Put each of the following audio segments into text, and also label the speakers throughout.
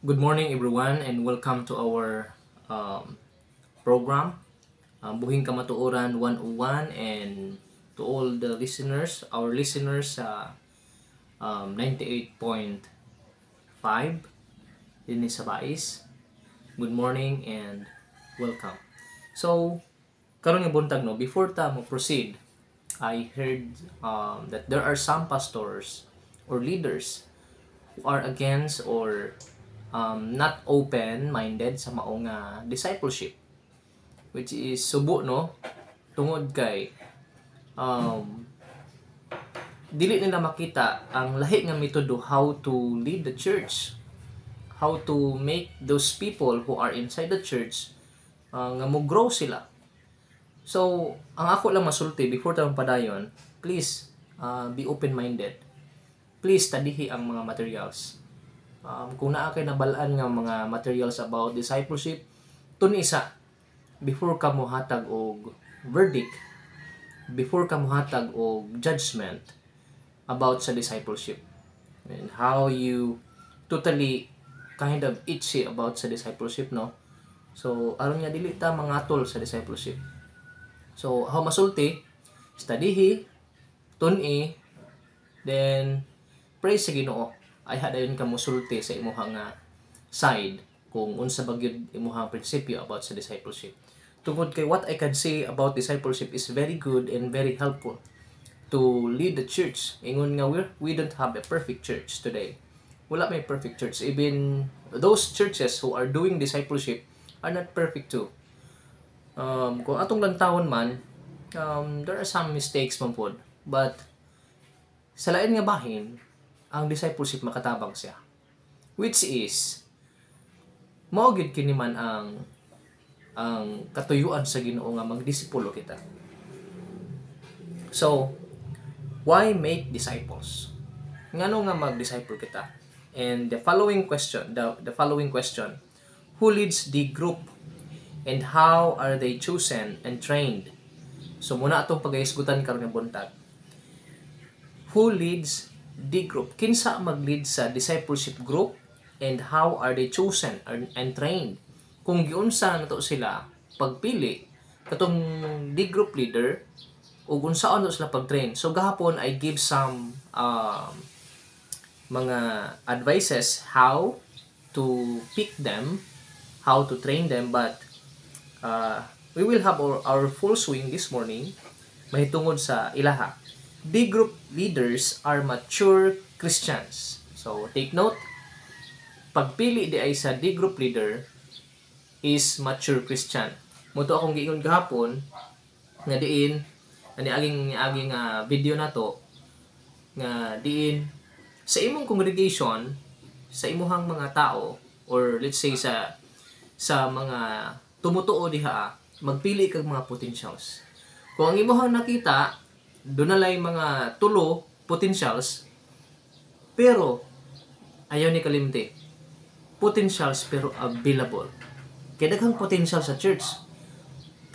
Speaker 1: Good morning, everyone, and welcome to our program, Buhing Kamatuoran 101, and to all the listeners, our listeners sa 98.5 din sa Bais. Good morning and welcome. So, karon nga buntag no, before ta mo proceed, I heard that there are some pastors or leaders who are against or not open-minded sa maong discipleship, which is subo no tungod kay um, dili nila makita ang lahi nga metodo how to lead the church, how to make those people who are inside the church nga mo grow sila. So ang ako lang masulti before tayo padayon, please be open-minded, please studyhi ang mga materials. Kung naa kay nabalaan nga mga materials about discipleship, tun isa before ka mohatag og verdict, before ka mohatag og judgment about sa discipleship and how you totally kind of itchy about sa discipleship, no? So aron nga dili ta mangatol sa discipleship. So how masulti, studyhi, tun-i, then pray sa Ginoo ay hadayon ka mosulti sa imuhang side kung unsa ba gyud imuhang prinsipyo about sa discipleship. Tungod kay what I can say about discipleship is very good and very helpful to lead the church. Ingon nga we don't have a perfect church today. Wala may perfect church. Even those churches who are doing discipleship are not perfect too. Kung atong lantawon man, there are some mistakes man pod. But sa lain nga bahin, ang discipleship makatabang siya, which is mao gid kini man ang katuyuan sa Ginoo nga magdisipulo kita. So why make disciples? Ngano nga mag-disciple kita? And the following question, who leads the group and how are they chosen and trained? So muna atong pagahisgutan karon nga buntag, who leads the group? Kinsa mag-lead sa discipleship group and how are they chosen and trained? Kung giunsa nato sila pagpili katong the group leader o unsaon nato sila pag-train. So gahapon I give some mga advices how to pick them, how to train them, but we will have our full swing this morning mahitungod sa ilaha. The group leaders are mature Christians. So, take note, pagpili di ay sa the group leader is mature Christian. Muto akong giingon gahapon nga diin ani aging video nato nga diin sa imong congregation, sa imuhang mga tao, or let's say sa mga tumutuo diha, magpili kag mga potentials. Kung ang imuhang nakita dunalay mga tulo potentials, pero ayaw ni kalimti potentials pero available. Kaya daghang potential sa church,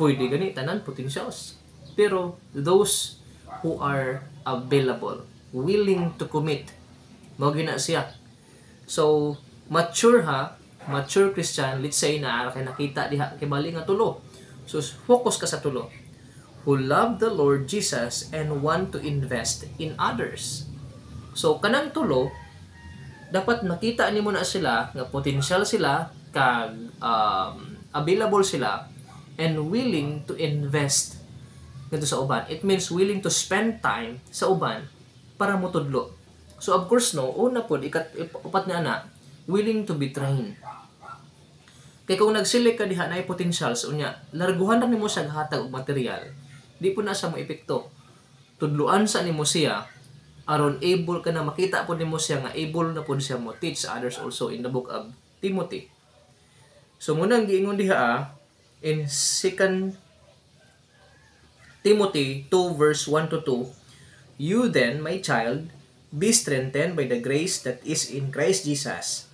Speaker 1: pwede gani tanan potentials, pero those who are available, willing to commit, mao gina siya. So mature Christian, let's say na kay nakita diha kay bali nga tulo, so focus ka sa tulo, who love the Lord Jesus and want to invest in others. So kanang tulo dapat nakita nimo na sila nga potential sila kag available sila and willing to invest ngadto sa uban. It means willing to spend time sa uban para motudlo. So of course no, una pod upat na ana, willing to be trained. Kay kung nag-select ka diha na potentials unya, larguhan na nimo siya hatag og material, di po na siya maepekto. Tudluan sa nimo siya aron able ka na makita po nimo siya nga able na po siya mo teach others also in the book of Timothy. So muna ang giingon diha in 2 Timothy 2 verse 1 to 2, you then, my child, be strengthened by the grace that is in Christ Jesus.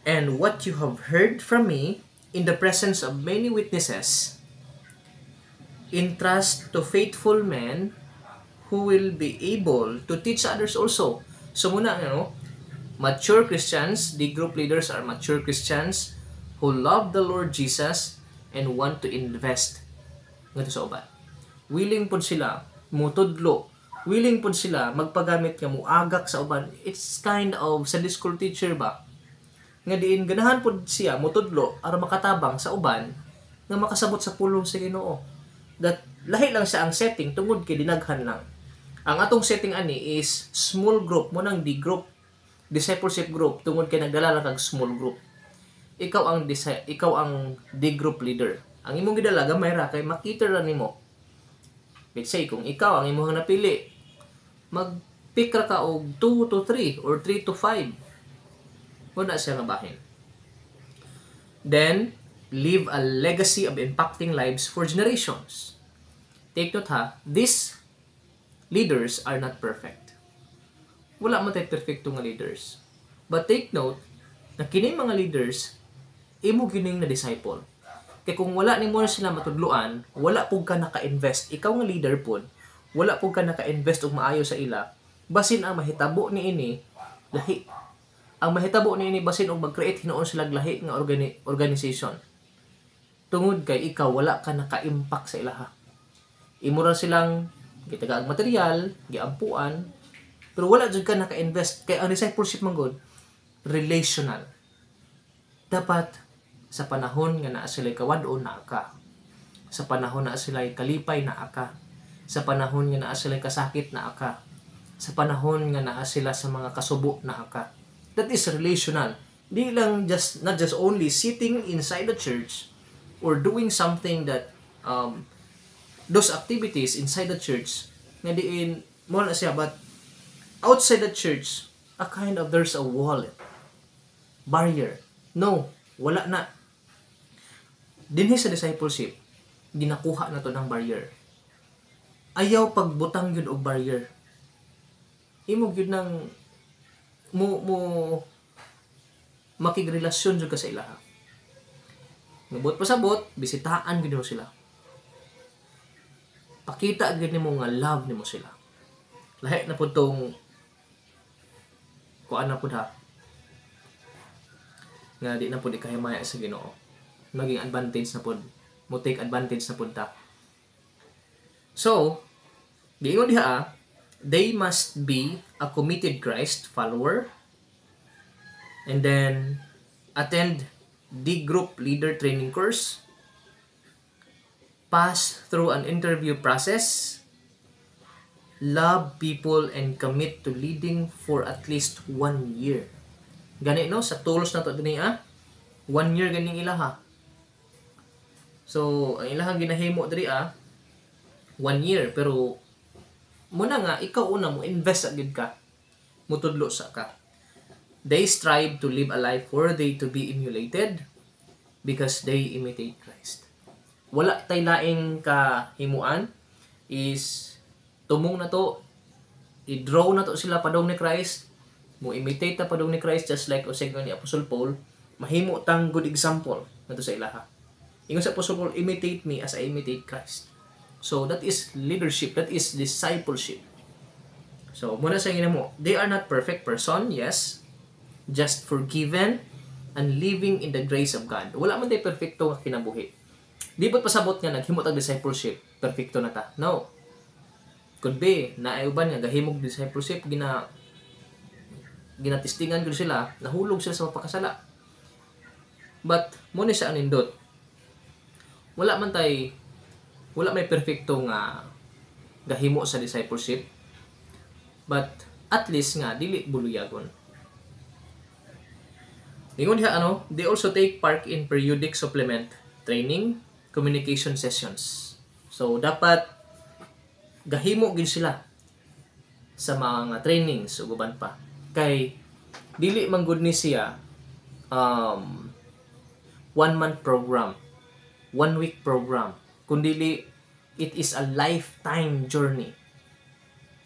Speaker 1: And what you have heard from me in the presence of many witnesses, entrust to faithful men who will be able to teach others also. So muna, Mature Christians, the group leaders are mature Christians who love the Lord Jesus and want to invest ngadto sa uban. Willing pud sila mutudlo, willing pud sila magpagamit nga muagak sa uban. It's kind of Sunday school teacher ba nga diin ganahan pud siya mutudlo aron makatabang sa uban nga makasabot sa pulong sa Ginoo. That lahi lang siya ang setting tungod kay dinaghan lang. Ang atong setting ani is small group mo nang di group, discipleship group tungod kay nagdala lang kag small group. Ikaw ang di group leader. Ang imong gidala gamay ra kay makita ra nimo. Let's say kung ikaw ang imong napili, mag-pick ra ka og 2 to 3 or 3 to 5. Muna siya nga bahin. Then, leave a legacy of impacting lives for generations. Take note ha, these leaders are not perfect. Wala man tayo perfecto nga leaders. But take note, na kining mga leaders, imo gining na disciple. Kaya kung wala nimo na sila matudluan, wala pug ka naka-invest. Ikaw nga leader pod, wala pug ka naka-invest og maayo sa ila, basin ang mahitabo niini lahi. Ang mahitabo niini basin og mag-create hinuon sila lahi nga organization. Tungod kay ikaw wala ka naka-impact sa ilaha. Imo ra silang gitagaag material, giampuan, pero wala jud ka naka-invest. Kay ang discipleship man gud relational. Dapat sa panahon nga naa sila kawad-on naa ka. Sa panahon na sila kalipay naa ka. Sa panahon nga naa sila kasakit naa ka. Sa panahon nga naa sila sa mga kasubo naa ka. That is relational. Di lang not just only sitting inside the church or doing something that those activities inside the church nga diin mo na siya, but outside the church a kind of there's a wall, barrier. No, wala na. Dinhi sa discipleship, ginakuha na to ng barrier. Ayaw pagbutang yun og barrier. Imo gyud nang mo makigrelasyon jud ka sa ilaha. Ngabot pasabot, bisitahan gyud mo sila. Pakita gyud nimo nga love nimo sila. Lahi na pud tong kuan na pud ha. Nga di na pud ikahimaya sa Ginoo. Maging advantage na pod, mo take advantage na pod ta. So, giingon diha, they must be a committed Christ follower and then attend the group leader training course, pass through an interview process, love people and commit to leading for at least 1 year. Gani no sa tools na to dinhi 1 year ganing ilaha. So, ang ilahang ginahimo diri 1 year, pero muna nga ikaw una mo invest agad ka. Mutudlo sa ka. They strive to live a life worthy to be emulated because they imitate Christ. Wala tay laing kahimuan is tumong na to, i-draw na to sila padong ni Christ, mo imitate ta padong ni Christ just like usig ni Apostle Paul, mahimo tang good example nato sa ilaha. Ingon sa Apostle Paul, imitate me as I imitate Christ. So, that is leadership. That is discipleship. So, muna sa mo, they are not perfect person, yes. Just forgiven and living in the grace of God. Wala man tayo perfecto nga kinabuhi. Di ba't pasabot nga naghimot ang discipleship, perfecto na ta? No. Could be, naayuban nga, gahimog discipleship, ginatistingan ko sila, nahulog sila sa mapakasala. But, muna sa anindot, wala may perfecto nga gahimo sa discipleship, but at least nga dili buluyagon. Ingon diha they also take part in periodic supplement training, communication sessions. So dapat gahimo gid sila sa mga trainings ug uban pa. Kay dili man gud ni siya 1 month program, 1 week program, kundili it is a lifetime journey.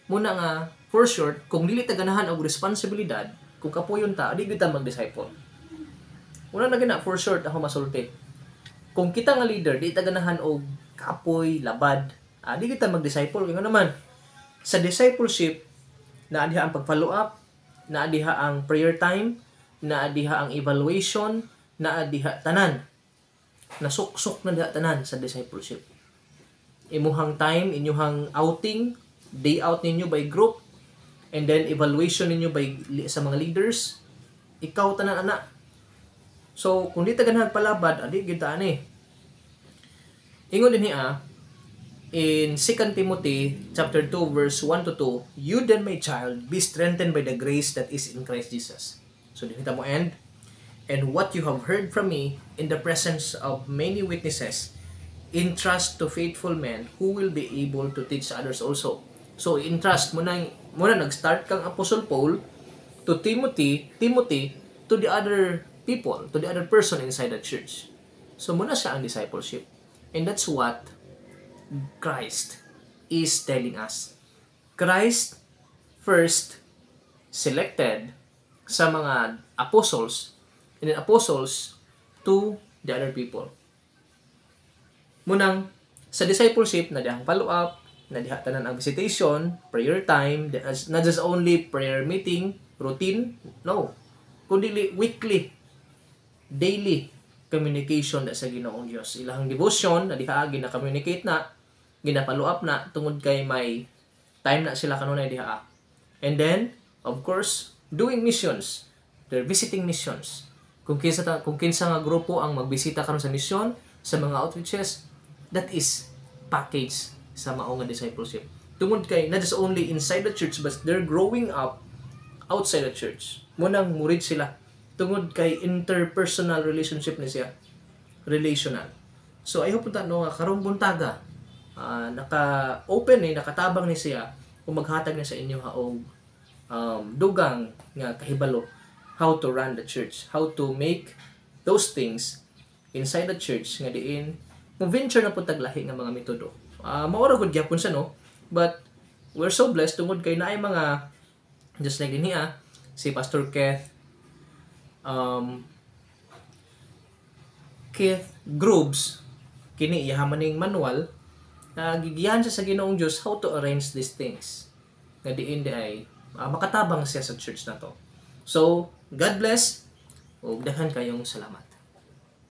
Speaker 1: Muna nga, for short, kung dili ta ganahan og responsibilidad, kung kapuyon ta, di gyud ta mag-disciple. Una na gina, for short, ako masulti. Kung kita nga leader, di ta ganahan og kapoy, labad, di gyud ta mag-disciple. Kaya naman, sa discipleship, na diha ang pag-follow up, naa diha ang prayer time, naa diha ang evaluation, naa diha tanan. Nasuksok na diha tanan sa discipleship. Imuhang time, inyuhang outing, day out ninyo by group, and then evaluation ninyo by sa mga leaders, ikaw tanan ana. So kung di ta ganahan palabad, adi gyud ta ani. Ingon dinhi in 2 Timothy chapter 2 verse 1 to 2, you then my child be strengthened by the grace that is in Christ Jesus. So dinhi ta mo end. And what you have heard from me in the presence of many witnesses, entrust to faithful men who will be able to teach others also. So entrust mo na nag-start kang Apostle Paul to Timothy to the other people, to the other person inside the church. So muna siya ang discipleship. And that's what Christ is telling us. Christ first selected sa mga apostles, and then apostles to the other people. Munang sa discipleship na dihang follow up, na diha tanan ang visitation, prayer time, not just only prayer meeting, routine, no. Kundi weekly, daily communication na sa Ginoong Dios. Ilahang devotion na diha gina-communicate na, gina-follow up na tungod kay may time na sila kanunay diha. And then, of course, doing missions. They're visiting missions. Kung kinsa nga grupo ang magbisita karon sa mission, sa mga outreaches, that is package sa mao nga discipleship. Tungod kay not just only inside the church, but they're growing up outside the church. Munang murid sila. Tungod kay interpersonal relationship ni siya. Relational. So I hope no nga karong buntaga naka-open nakatabang ni siya kung maghatag na sa inyo og dugang nga kahibalo how to run the church, how to make those things inside the church nga diin mo venture na pud taglahi nga mga metodo. Maura gud gyapon sa no, but we're so blessed tungod kay naay mga just like dinhi si Pastor Keith Groves kini iyaman ning manual gigiyahan siya sa Ginoong Dios how to arrange these things nga diin di ay makatabang siya sa church na to. So God bless ug daghan kayong salamat.